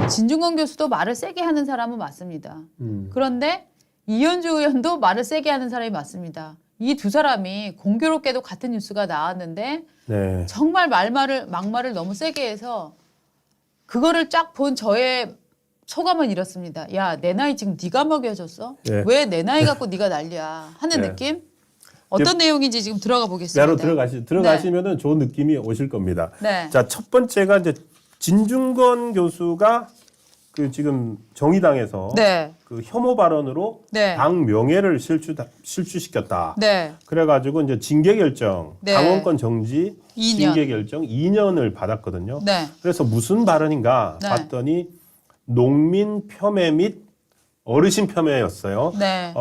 진중권 교수도 말을 세게 하는 사람은 맞습니다. 그런데 이현주 의원도 말을 세게 하는 사람이 맞습니다. 이 두 사람이 공교롭게도 같은 뉴스가 나왔는데 네. 정말 막말을 너무 세게 해서 그거를 쫙 본 저의 소감은 이렇습니다. 야, 내 나이 지금 네가 먹여줬어? 네. 왜 내 나이 갖고 네가 난리야? 하는 네. 느낌? 어떤 내용인지 지금 들어가 보겠습니다. 바로 들어가시면은 좋은 느낌이 오실 겁니다. 네. 자, 첫 번째가 이제 진중권 교수가 그 지금 정의당에서 네. 그 혐오 발언으로 네. 당 명예를 실추시켰다. 네. 그래가지고 이제 징계 결정, 네. 당원권 정지, 2년. 징계 결정 2년을 받았거든요. 네. 그래서 무슨 발언인가 네. 봤더니 농민 폄훼 및 어르신 폄훼였어요. 네.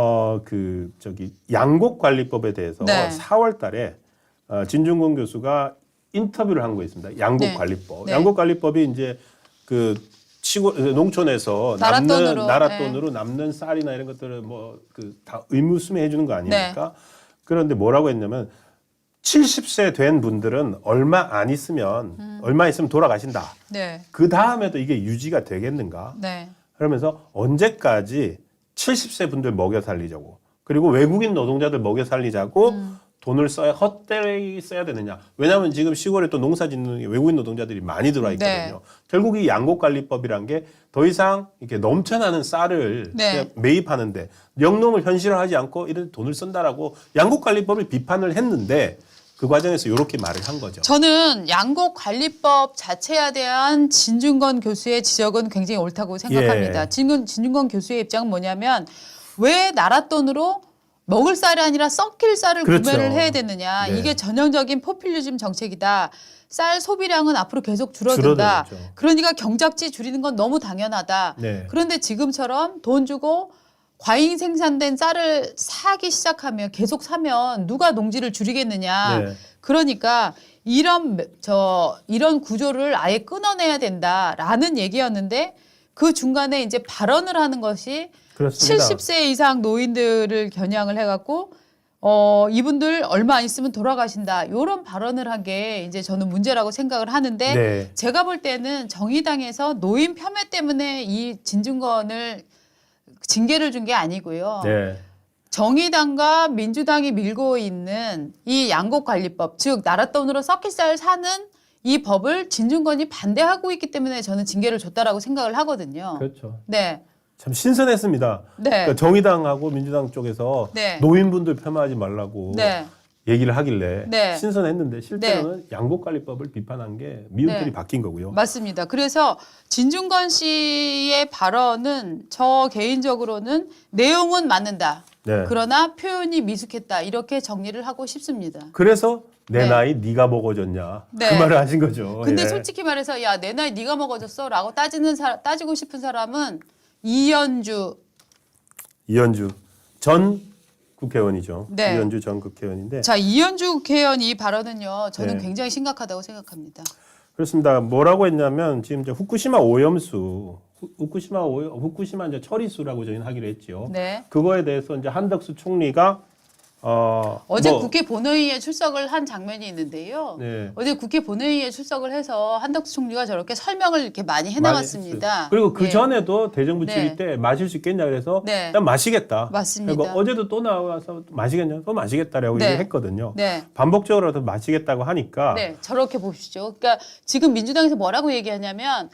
양곡관리법에 대해서 네. 4월달에 진중권 교수가 인터뷰를 한 거 있습니다. 양곡관리법. 네. 양곡관리법이 이제 그 시골 농촌에서 나라 돈으로, 나라 돈으로 남는 쌀이나 이런 것들을 뭐 그 다 의무수매 해주는 거 아닙니까? 네. 그런데 뭐라고 했냐면 70세 된 분들은 얼마 있으면 돌아가신다. 네. 그 다음에도 이게 유지가 되겠는가? 네. 그러면서 언제까지 70세 분들 먹여 살리자고, 그리고 외국인 노동자들 먹여 살리자고 돈을 헛되이 써야 되느냐. 왜냐하면 지금 시골에 또 농사 짓는 외국인 노동자들이 많이 들어와 있거든요. 네. 결국 이 양곡관리법이란 게 더 이상 이렇게 넘쳐나는 쌀을 네. 그냥 매입하는데 영농을 현실화하지 않고 이런 돈을 쓴다라고 양곡관리법을 비판을 했는데 그 과정에서 이렇게 말을 한 거죠. 저는 양곡관리법 자체에 대한 진중권 교수의 지적은 굉장히 옳다고 생각합니다. 예. 진중권 교수의 입장은 뭐냐면 왜 나라 돈으로 먹을 쌀이 아니라 썩힐 쌀을 그렇죠. 구매를 해야 되느냐. 네. 이게 전형적인 포퓰리즘 정책이다. 쌀 소비량은 앞으로 계속 줄어든다. 줄어들죠. 그러니까 경작지 줄이는 건 너무 당연하다. 네. 그런데 지금처럼 돈 주고 과잉 생산된 쌀을 사기 시작하면 계속 사면 누가 농지를 줄이겠느냐. 네. 그러니까 이런 구조를 아예 끊어내야 된다라는 얘기였는데 그 중간에 이제 발언을 하는 것이 그렇습니다. 70세 이상 노인들을 겨냥을 해갖고 이분들 얼마 안 있으면 돌아가신다. 이런 발언을 한 게 이제 저는 문제라고 생각을 하는데 네. 제가 볼 때는 정의당에서 노인 폄훼 때문에 이 진중권을 징계를 준 게 아니고요. 네. 정의당과 민주당이 밀고 있는 이 양곡관리법, 즉 나라 돈으로 썩힐 쌀 사는 이 법을 진중권이 반대하고 있기 때문에 저는 징계를 줬다라고 생각을 하거든요. 그렇죠. 네. 참 신선했습니다. 네. 그러니까 정의당하고 민주당 쪽에서 네. 노인분들 폄하하지 말라고 네. 얘기를 하길래 네. 신선했는데 실제로는 양곡관리법을 비판한 게 미음들이 네. 바뀐 거고요. 맞습니다. 그래서 진중권 씨의 발언은 저 개인적으로는 내용은 맞는다. 네. 그러나 표현이 미숙했다. 이렇게 정리를 하고 싶습니다. 그래서 내 네. 나이 네가 먹어줬냐 네. 그 말을 하신 거죠. 근데 예. 솔직히 말해서 야, 내 나이 네가 먹어줬어 라고 따지고 싶은 사람은 이현주 전 국회의원이죠. 네. 이현주 전 국회의원인데 자, 이현주 국회의원 이 발언은요. 저는 네. 굉장히 심각하다고 생각합니다. 그렇습니다. 뭐라고 했냐면 지금 이제 후쿠시마 오염수, 후쿠시마 이제 처리수라고 저희는 하기로 했죠. 네. 그거에 대해서 이제 한덕수 총리가 어제 국회 본회의에 출석을 한 장면이 있는데요. 네. 어제 국회 본회의에 출석을 해서 한덕수 총리가 저렇게 설명을 이렇게 많이 해나갔습니다. 많이 했어요. 그리고 그 예. 전에도 대정부 네. 질의 때 마실 수 있겠냐 그래서 네. 난 마시겠다. 맞습니다. 그리고 어제도 또 나와서 마시겠냐? 또 마시겠다라고 네. 얘기했거든요. 네. 반복적으로 마시겠다고 하니까 네, 저렇게 보십시오. 그러니까 지금 민주당에서 뭐라고 얘기하냐면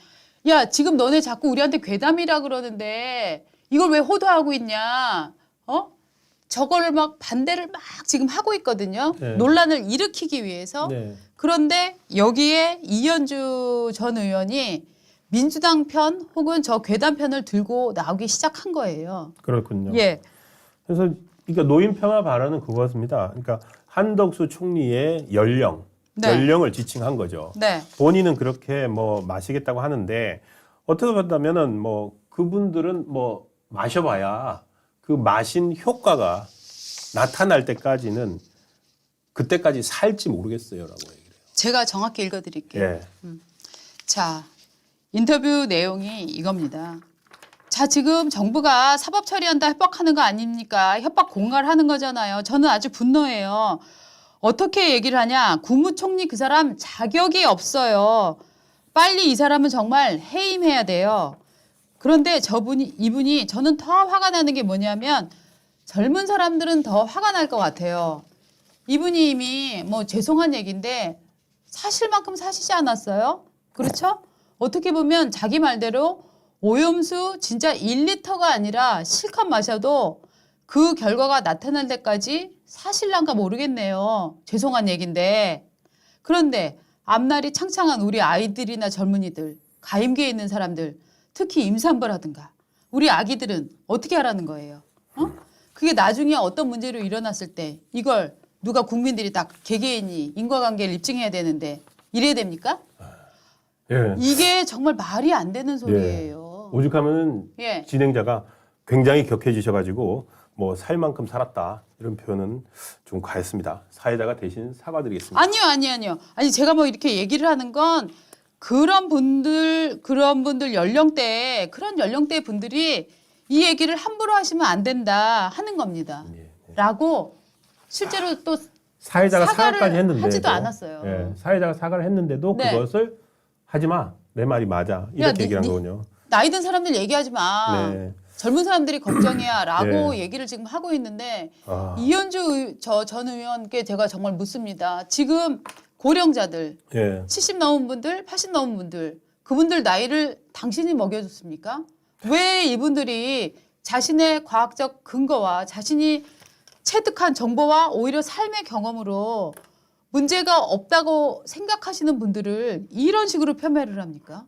야, 지금 너네 자꾸 우리한테 괴담이라 그러는데 이걸 왜 호도하고 있냐? 저거를 막 반대를 막 지금 하고 있거든요. 네. 논란을 일으키기 위해서. 네. 그런데 여기에 이현주 전 의원이 민주당 편 혹은 저 괴담 편을 들고 나오기 시작한 거예요. 그렇군요. 예. 그래서 그러니까 노인 평화 발언은 그것입니다. 그러니까 한덕수 총리의 연령을 지칭한 거죠. 네. 본인은 그렇게 뭐 마시겠다고 하는데 어떻게 본다면은 뭐 그분들은 뭐 마셔봐야 그 마신 효과가 나타날 때까지는 그때까지 살지 모르겠어요라고 얘기를 해요. 제가 정확히 읽어드릴게요. 예. 자, 인터뷰 내용이 이겁니다. 자, 지금 정부가 사법 처리한다 협박하는 거 아닙니까? 협박 공갈하는 거잖아요. 저는 아주 분노해요. 어떻게 얘기를 하냐? 국무총리 그 사람 자격이 없어요. 빨리 이 사람은 정말 해임해야 돼요. 그런데 이분이 저는 더 화가 나는 게 뭐냐면 젊은 사람들은 더 화가 날 것 같아요. 이분이 이미 뭐 죄송한 얘기인데 사실만큼 사시지 않았어요? 그렇죠? 어떻게 보면 자기 말대로 오염수 진짜 1리터가 아니라 실컷 마셔도 그 결과가 나타날 때까지 사실란가 모르겠네요. 죄송한 얘기인데. 그런데 앞날이 창창한 우리 아이들이나 젊은이들, 가임기에 있는 사람들, 특히 임산부라든가 우리 아기들은 어떻게 하라는 거예요? 그게 나중에 어떤 문제로 일어났을 때 이걸 누가 국민들이 다 개개인이 인과관계를 입증해야 되는데 이래야 됩니까? 예. 이게 정말 말이 안 되는 소리예요. 오죽하면 예. 진행자가 굉장히 격해지셔가지고 뭐 살 만큼 살았다 이런 표현은 좀 과했습니다. 사회자가 대신 사과드리겠습니다. 아니요. 아니 제가 뭐 이렇게 얘기를 하는 건 그런 분들 연령대 그런 연령대 분들이 이 얘기를 함부로 하시면 안 된다 하는 겁니다. 예. 라고 실제로 또 사회자가 사과를 사과까지 했는데도 하지도 않았어요. 예, 사회자가 사과를 했는데도 네. 그것을 하지 마. 내 말이 맞아. 이렇게 얘기한 거군요. 나이 든 사람들 얘기하지 마. 네. 젊은 사람들이 걱정이야 라고 네. 얘기를 지금 하고 있는데 아. 이현주 전 의원께 제가 정말 묻습니다. 지금 고령자들 예. 70 넘은 분들, 80 넘은 분들 그분들 나이를 당신이 먹여줬습니까? 왜 이분들이 자신의 과학적 근거와 자신이 체득한 정보와 오히려 삶의 경험으로 문제가 없다고 생각하시는 분들을 이런 식으로 폄훼를 합니까?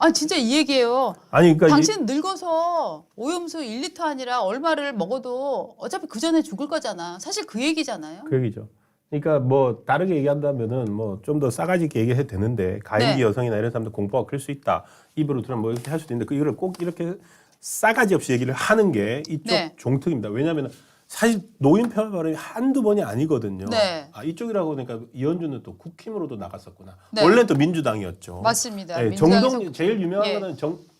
아 진짜 이 얘기예요. 아니 그러니까 당신 늙어서 오염수 1리터 아니라 얼마를 먹어도 어차피 그 전에 죽을 거잖아. 사실 그 얘기잖아요. 그 얘기죠. 그러니까 뭐 다르게 얘기한다면은 뭐 좀 더 싸가지 있게 얘기해도 되는데 가임기 네. 여성이나 이런 사람들 공포가 클 수 있다. 입으로 들으면 뭐 이렇게 할 수도 있는데 이거를 꼭 이렇게 싸가지 없이 얘기를 하는 게 이쪽 네. 종특입니다. 왜냐하면 사실 노인 폄하 발언이 한두 번이 아니거든요. 네. 아 이쪽이라고 그러니까 이현주는 또 국힘으로도 나갔었구나. 네. 원래는 또 민주당이었죠. 맞습니다. 네, 민주당에서 제일 유명한 예. 거는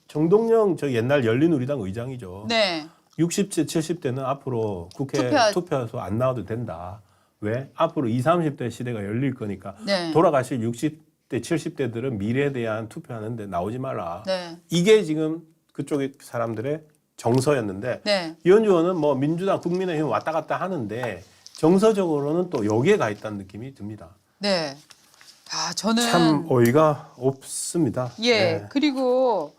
정동영 저 옛날 열린우리당 의장이죠. 네. 60세, 70대는 앞으로 국회 투표해서 안 나와도 된다. 왜? 앞으로 20, 30대 시대가 열릴 거니까 네. 돌아가실 60대, 70대들은 미래에 대한 투표하는데 나오지 마라. 네. 이게 지금 그쪽의 사람들의 정서였는데 네. 이현주 의원은 뭐 민주당, 국민의힘 왔다 갔다 하는데 정서적으로는 또 여기에 가 있다는 느낌이 듭니다. 네. 아, 저는 참 어이가 없습니다. 예. 네. 그리고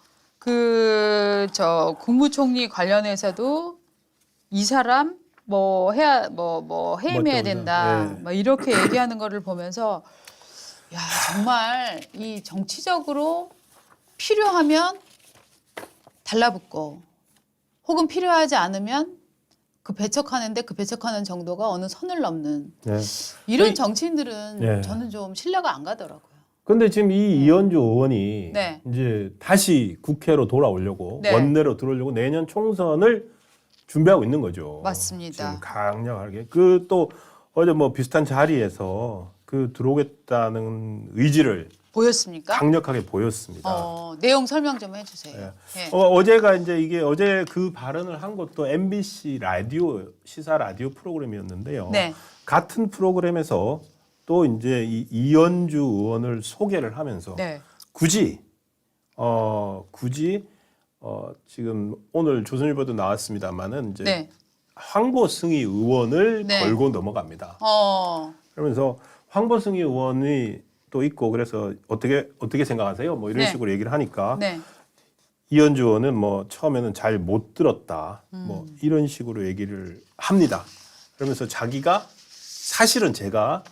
저 국무총리 관련해서도 이 사람 뭐 해야 뭐 해임해야 멋쩍죠. 된다. 예. 뭐 이렇게 얘기하는 거를 보면서 야, 정말 이 정치적으로 필요하면 달라붙고 혹은 필요하지 않으면 그 배척하는 정도가 어느 선을 넘는 네. 이런 정치인들은 예. 저는 좀 신뢰가 안 가더라고요. 근데 지금 이 이현주 의원이 네. 이제 다시 국회로 돌아오려고 네. 원내로 들어오려고 내년 총선을 준비하고 있는 거죠. 맞습니다. 지금 강력하게 그 또 어제 뭐 비슷한 자리에서 그 들어오겠다는 의지를 보였습니까? 강력하게 보였습니다. 내용 설명 좀 해주세요. 예. 예. 어제가 이제 이게 어제 그 발언을 한 것도 MBC 라디오 시사 라디오 프로그램이었는데요. 네. 같은 프로그램에서 또 이제 이 이현주 의원을 소개를 하면서 네. 굳이 지금 오늘 조선일보도 나왔습니다만은 이제 네. 황보승희 의원을 네. 걸고 넘어갑니다. 어. 그러면서 황보승희 의원이 또 있고 그래서 어떻게 생각하세요? 뭐 이런 네. 식으로 얘기를 하니까 네. 이현주 의원은 뭐 처음에는 잘 못 들었다. 뭐 이런 식으로 얘기를 합니다. 그러면서 자기가 사실은 제가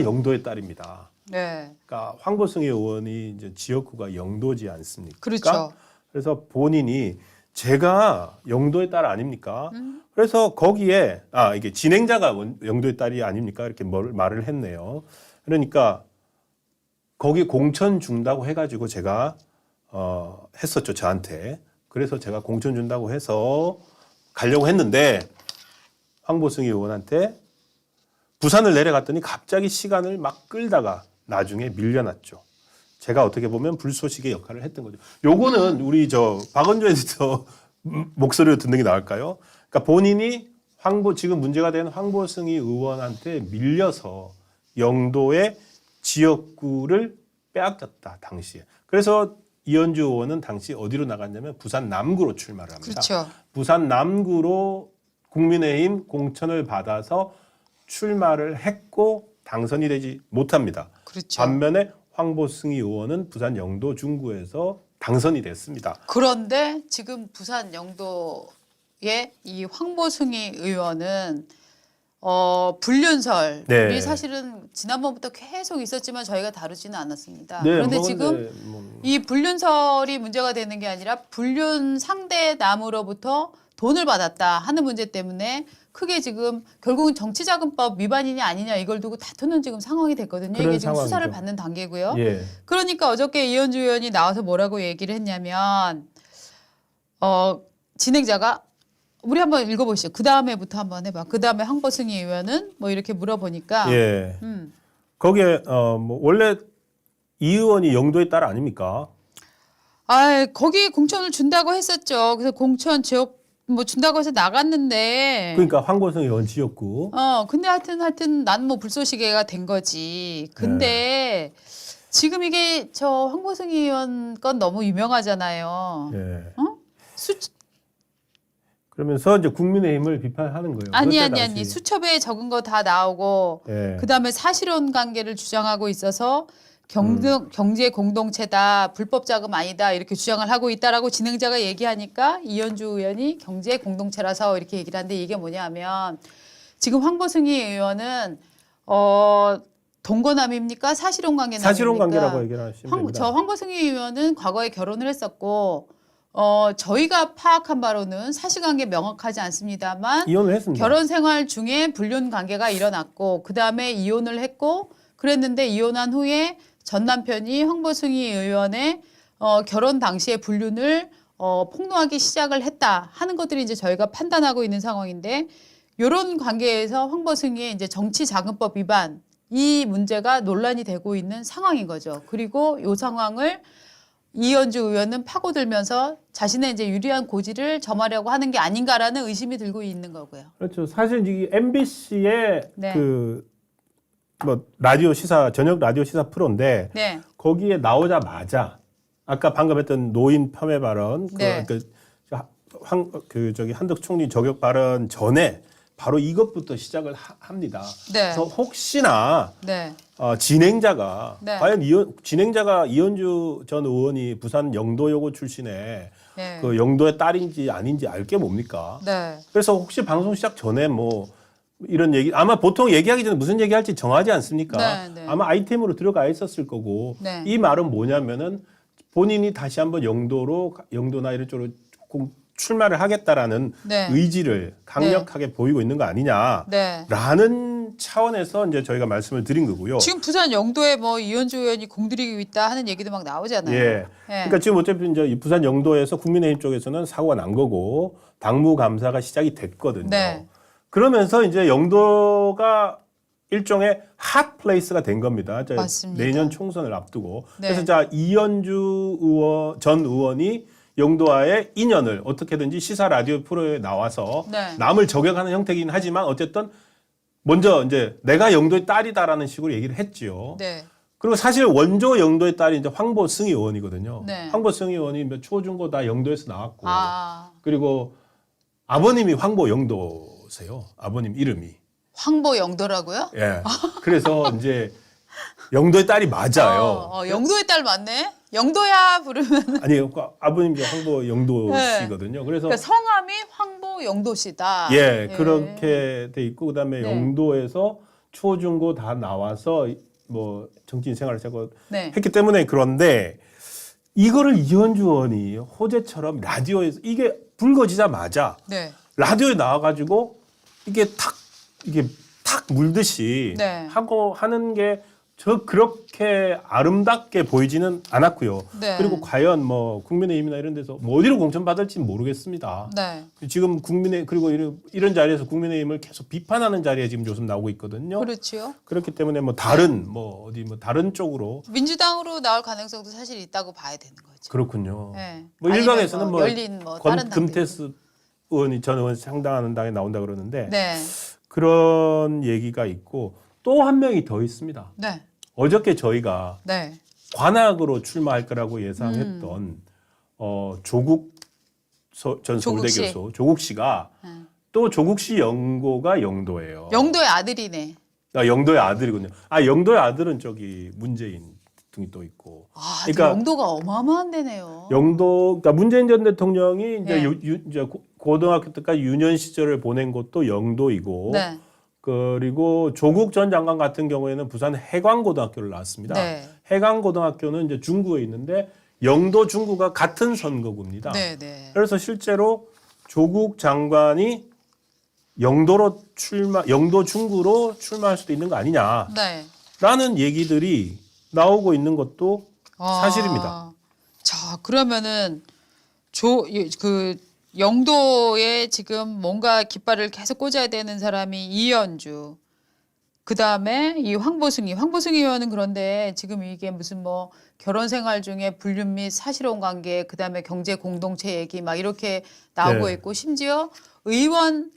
영도의 딸입니다. 네. 그러니까 황보승희 의원이 이제 지역구가 영도지 않습니까? 그렇죠. 그래서 본인이 제가 영도의 딸 아닙니까? 그래서 거기에 이게 진행자가 영도의 딸이 아닙니까? 이렇게 말을 했네요. 그러니까 거기 공천 준다고 해가지고 제가 했었죠, 저한테. 그래서 제가 공천 준다고 해서 가려고 했는데 황보승희 의원한테 부산을 내려갔더니 갑자기 시간을 막 끌다가 나중에 밀려났죠. 제가 어떻게 보면 불쏘시개 역할을 했던 거죠. 요거는 우리 박은주 에디터 목소리로 듣는 게 나을까요? 그러니까 본인이 지금 문제가 된 황보승희 의원한테 밀려서 영도의 지역구를 빼앗겼다 당시에. 그래서 이현주 의원은 당시 어디로 나갔냐면 부산 남구로 출마를 합니다. 그렇죠. 부산 남구로 국민의힘 공천을 받아서 출마를 했고 당선이 되지 못합니다. 그렇죠. 반면에 황보승희 의원은 부산 영도 중구에서 당선이 됐습니다. 그런데 지금 부산 영도의 이 황보승희 의원은 불륜설이 네. 사실은 지난번부터 계속 있었지만 저희가 다루지는 않았습니다. 네, 그런데 뭐 지금 근데 뭐 이 불륜설이 문제가 되는 게 아니라 불륜 상대 남으로부터 돈을 받았다 하는 문제 때문에 크게 지금 결국은 정치자금법 위반이냐 아니냐 이걸 두고 다투는 지금 상황이 됐거든요. 그런 이게 지금 상황이죠. 수사를 받는 단계고요. 예. 그러니까 어저께 이현주 의원이 나와서 뭐라고 얘기를 했냐면 진행자가 우리 한번 읽어보시죠. 그 다음에부터 한번 해봐. 그 다음에 황보승희 의원은 뭐 이렇게 물어보니까 예. 거기에 뭐 원래 이 의원이 영도의 딸 아닙니까? 거기 공천을 준다고 했었죠. 그래서 공천 지역 뭐 준다고 해서 나갔는데. 그러니까 황보승 의원 지역구. 근데 하여튼 나는 뭐 불쏘시개가 된 거지. 근데 지금 이게 저 황보승희 의원 건 너무 유명하잖아요. 예. 수 그러면서 이제 국민의힘을 비판하는 거예요. 아니 그때 당시. 아니 수첩에 적은 거 다 나오고 예. 그다음에 사실혼 관계를 주장하고 있어서 경제 공동체다 불법 자금 아니다 이렇게 주장을 하고 있다라고 진행자가 얘기하니까 이현주 의원이 경제 공동체라서 이렇게 얘기를 하는데 이게 뭐냐면 지금 황보승희 의원은 동거남입니까 사실혼 관계남입니까? 사실혼 관계라고 얘기를 하시면 됩니다. 저 황보승희 의원은 과거에 결혼을 했었고 저희가 파악한 바로는 사실관계 명확하지 않습니다만 이혼을 했습니다. 결혼 생활 중에 불륜 관계가 일어났고 그 다음에 이혼을 했고 그랬는데 이혼한 후에 전 남편이 황보승희 의원의 결혼 당시에 불륜을 폭로하기 시작을 했다 하는 것들이 이제 저희가 판단하고 있는 상황인데 이런 관계에서 황보승희의 이제 정치자금법 위반 이 문제가 논란이 되고 있는 상황인 거죠. 그리고 이 상황을 이현주 의원은 파고들면서 자신의 이제 유리한 고지를 점하려고 하는 게 아닌가라는 의심이 들고 있는 거고요. 그렇죠. 사실 이 MBC의 네. 뭐 라디오 시사 저녁 라디오 시사 프로인데 네. 거기에 나오자마자 아까 방금 했던 노인 폄훼 발언 네. 한덕 총리 저격 발언 전에 바로 이것부터 시작을 합니다. 네. 그래서 혹시나 네. 진행자가 네. 과연 진행자가 이현주 전 의원이 부산 영도여고 출신의 네. 그 영도의 딸인지 아닌지 알 게 뭡니까? 네. 그래서 혹시 방송 시작 전에 뭐 이런 얘기 아마 보통 얘기하기 전에 무슨 얘기할지 정하지 않습니까? 네, 네. 아마 아이템으로 들어가 있었을 거고 네. 이 말은 뭐냐면은 본인이 다시 한번 영도나 이런 쪽으로 조금 출마를 하겠다라는 네. 의지를 강력하게 보이고 있는 거 아니냐라는 네. 차원에서 이제 저희가 말씀을 드린 거고요. 지금 부산 영도에 뭐 이현주 의원이 공들이고 있다 하는 얘기도 막 나오잖아요. 예. 그러니까 지금 어차피 이제 부산 영도에서 국민의힘 쪽에서는 사고가 난 거고 당무 감사가 시작이 됐거든요. 네. 그러면서 이제 영도가 일종의 핫 플레이스가 된 겁니다. 맞습니다. 내년 총선을 앞두고. 네. 그래서 자 이현주 전 의원이 영도와의 인연을 어떻게든지 시사 라디오 프로에 나와서 네. 남을 저격하는 형태이긴 하지만 어쨌든 먼저 이제 내가 영도의 딸이다라는 식으로 얘기를 했지요. 네. 그리고 사실 원조 영도의 딸이 이제 황보승희 의원이거든요. 네. 황보승희 의원이 초중고 다 영도에서 나왔고 그리고 아버님이 황보 영도세요. 아버님 이름이. 황보 영도라고요? 예. 그래서 이제 영도의 딸이 맞아요. 영도의 딸 맞네. 영도야 부르면 아니 아버님이 황보 영도시거든요. 그래서 그러니까 성함이 황보 영도시다. 예, 그렇게 돼 있고 그다음에 네. 영도에서 초중고 다 나와서 뭐 정치인 생활을 네. 했기 때문에 그런데 이거를 이현주 의원이 호재처럼 라디오에서 이게 불거지자마자 네. 라디오에 나와가지고 이게 탁 물듯이 네. 하고 하는 게 그렇게 아름답게 보이지는 않았고요. 네. 그리고 과연 뭐 국민의힘이나 이런 데서 뭐 어디로 공천 받을지는 모르겠습니다. 네. 지금 그리고 이런 자리에서 국민의힘을 계속 비판하는 자리에 지금 요즘 나오고 있거든요. 그렇죠. 그렇기 때문에 뭐 다른 다른 쪽으로 민주당으로 나올 가능성도 사실 있다고 봐야 되는 거죠. 그렇군요. 네. 뭐 일각에서는 뭐 열린 다른 당들. 금태수 전 의원 상당하는 당에 나온다 그러는데 네. 그런 얘기가 있고 또 한 명이 더 있습니다. 네. 어저께 저희가 네. 관악으로 출마할 거라고 예상했던 조국 전 서울대 조국 씨. 교수 조국 씨가 또 조국 씨 연고가 영도예요. 영도의 아들이네. 영도의 아들이군요. 영도의 아들은 저기 문재인 등이 또 있고. 그러니까 영도가 어마어마한 데네요. 그러니까 문재인 전 대통령이 이제, 네. 이제 고등학교 때까지 유년 시절을 보낸 곳도 영도이고, 네. 그리고 조국 전 장관 같은 경우에는 부산 해광고등학교를 나왔습니다. 네. 해광고등학교는 이제 중구에 있는데 영도 중구가 같은 선거구입니다. 네, 네. 그래서 실제로 조국 장관이 영도 중구로 출마할 수도 있는 거 아니냐라는 네. 얘기들이 나오고 있는 것도 사실입니다. 자, 그러면은 그 영도에 지금 뭔가 깃발을 계속 꽂아야 되는 사람이 이현주. 그다음에 이 황보승 의원은 그런데 지금 이게 무슨 뭐 결혼 생활 중에 불륜 및 사실혼 관계, 그다음에 경제 공동체 얘기 막 이렇게 나오고 네. 있고, 심지어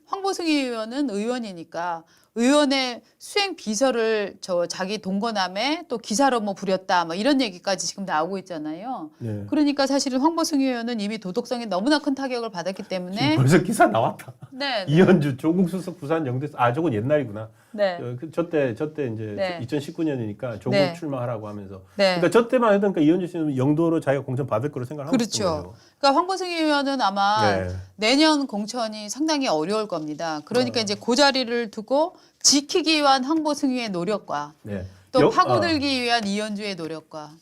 황보승 의원은 의원이니까 의원의 수행 비서를 자기 동거남에 또 기사로 뭐 부렸다 뭐 이런 얘기까지 지금 나오고 있잖아요. 네. 그러니까 사실은 황보승 의원은 이미 도덕성에 너무나 큰 타격을 받았기 때문에 벌써 기사 나왔다. 네, 네. 이현주 조국 수석 부산 영대에서 저건 옛날이구나. 네. 저때 이제 네. 2019년이니까 조국 네. 출마하라고 하면서. 네. 그러니까 저 때만 해도 그러니까 이현주 씨는 영도로 자기가 공천 받을 거로 생각하고 있는 그렇죠. 거예요. 그러니까 황보승 의원은 아마 네. 내년 공천이 상당히 어려울 겁니다. 그러니까 이제 그 자리를 두고 지키기 위한 황보승 의원의 노력과 네. 또 파고들기 위한 이현주의 노력과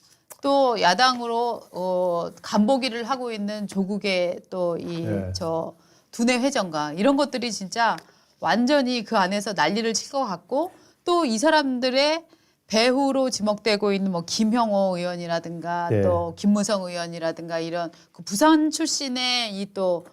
또 야당으로 간보기를 하고 있는 조국의 또 이 네. 두뇌 회전과 이런 것들이 진짜 완전히 그 안에서 난리를 칠 것 같고, 또 이 사람들의 배후로 지목되고 있는 뭐 김형호 의원이라든가 네. 또 김무성 의원이라든가 이런 그 부산 출신의 이 또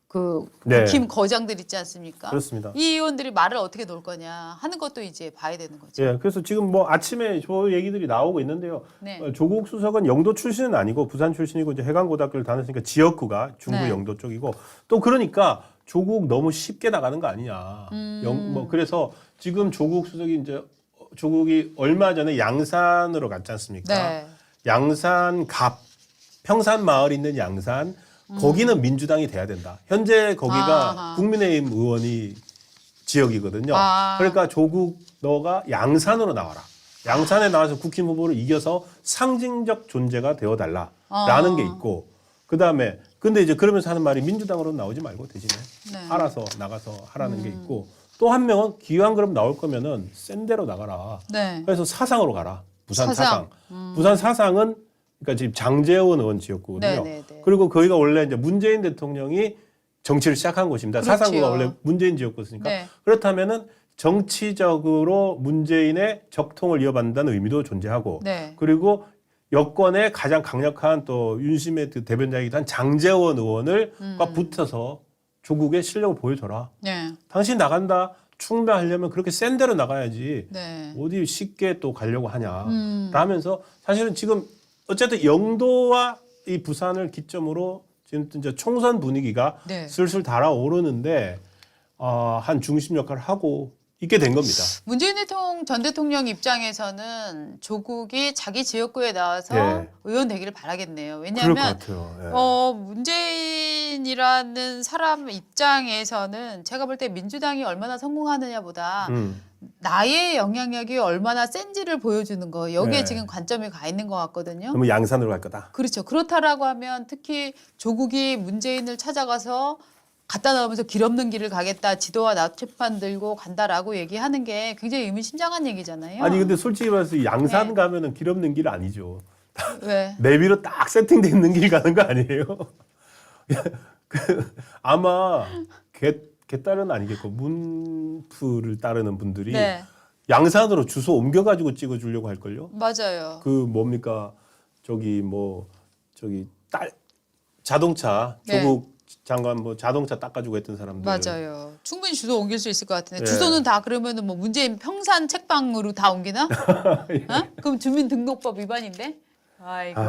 그 네. 국힘 거장들 있지 않습니까? 그렇습니다. 이 의원들이 말을 어떻게 놓을 거냐 하는 것도 이제 봐야 되는 거죠. 예, 그래서 지금 뭐 아침에 저 얘기들이 나오고 있는데요. 네. 조국 수석은 영도 출신은 아니고 부산 출신이고 이제 해관고등학교를 다녔으니까 지역구가 중구 네. 영도 쪽이고, 또 그러니까 조국 너무 쉽게 나가는 거 아니냐. 그래서 지금 조국 수석이 이제 조국이 얼마 전에 양산으로 갔지 않습니까? 네. 양산 평산 마을 있는 양산 거기는 민주당이 돼야 된다. 현재 거기가 아하. 국민의힘 의원이 지역이거든요. 아. 그러니까 조국 너가 양산으로 나와라. 양산에 나와서 국힘 후보를 이겨서 상징적 존재가 되어달라라는 게 있고, 그다음에 근데 이제 그러면서 하는 말이 민주당으로 나오지 말고 대신에 네. 알아서 나가서 하라는 게 있고, 또 한 명은 기왕 그럼 나올 거면은 센 데로 나가라. 네. 그래서 사상으로 가라. 부산 사상. 사상. 부산 사상은 그러니까 지금 장제원 의원 지역구거든요. 네, 네, 네. 그리고 거기가 원래 이제 문재인 대통령이 정치를 시작한 곳입니다. 그렇지요. 사상구가 원래 문재인 지역구였으니까. 네. 그렇다면은 정치적으로 문재인의 적통을 이어받는다는 의미도 존재하고, 네. 그리고 여권의 가장 강력한 또 윤심의 그 대변자이기도 한 장제원 의원과 붙어서 조국의 실력을 보여줘라. 네. 당신 나간다 충배하려면 그렇게 센 데로 나가야지 네. 어디 쉽게 또 가려고 하냐. 라면서 사실은 지금 어쨌든 영도와 이 부산을 기점으로 지금 이제 총선 분위기가 네. 슬슬 달아오르는데 한 중심 역할을 하고 있게 된 겁니다. 문재인 전 대통령 입장에서는 조국이 자기 지역구에 나와서 네. 의원 되기를 바라겠네요. 그럴 것 왜냐하면 같아요. 예. 문재인이라는 사람 입장에서는 제가 볼 때 민주당이 얼마나 성공하느냐보다 나의 영향력이 얼마나 센지를 보여주는 거, 여기에 네. 지금 관점이 가 있는 것 같거든요. 너무 양산으로 갈 거다. 그렇죠. 그렇다라고 하면 특히 조국이 문재인을 찾아가서 갖다 놓으면서 길 없는 길을 가겠다, 지도와 나침반 들고 간다라고 얘기하는 게 굉장히 의미심장한 얘기잖아요. 아니 근데 솔직히 말해서 양산 네. 가면은 길 없는 길 아니죠. 왜? 내비로 딱 세팅돼 있는 길 가는 거 아니에요? 아마 개딸은 아니겠고 문프를 따르는 분들이 네, 양산으로 주소 옮겨가지고 찍어주려고 할 걸요. 맞아요. 그 뭡니까 자동차 네. 조국 장관 뭐 자동차 닦아주고 했던 사람들. 맞아요. 충분히 주소 옮길 수 있을 것 같은데 예. 주소는 다 그러면은 뭐 문재인 평산 책방으로 다 옮기나? 어? 그럼 주민등록법 위반인데? 아이고.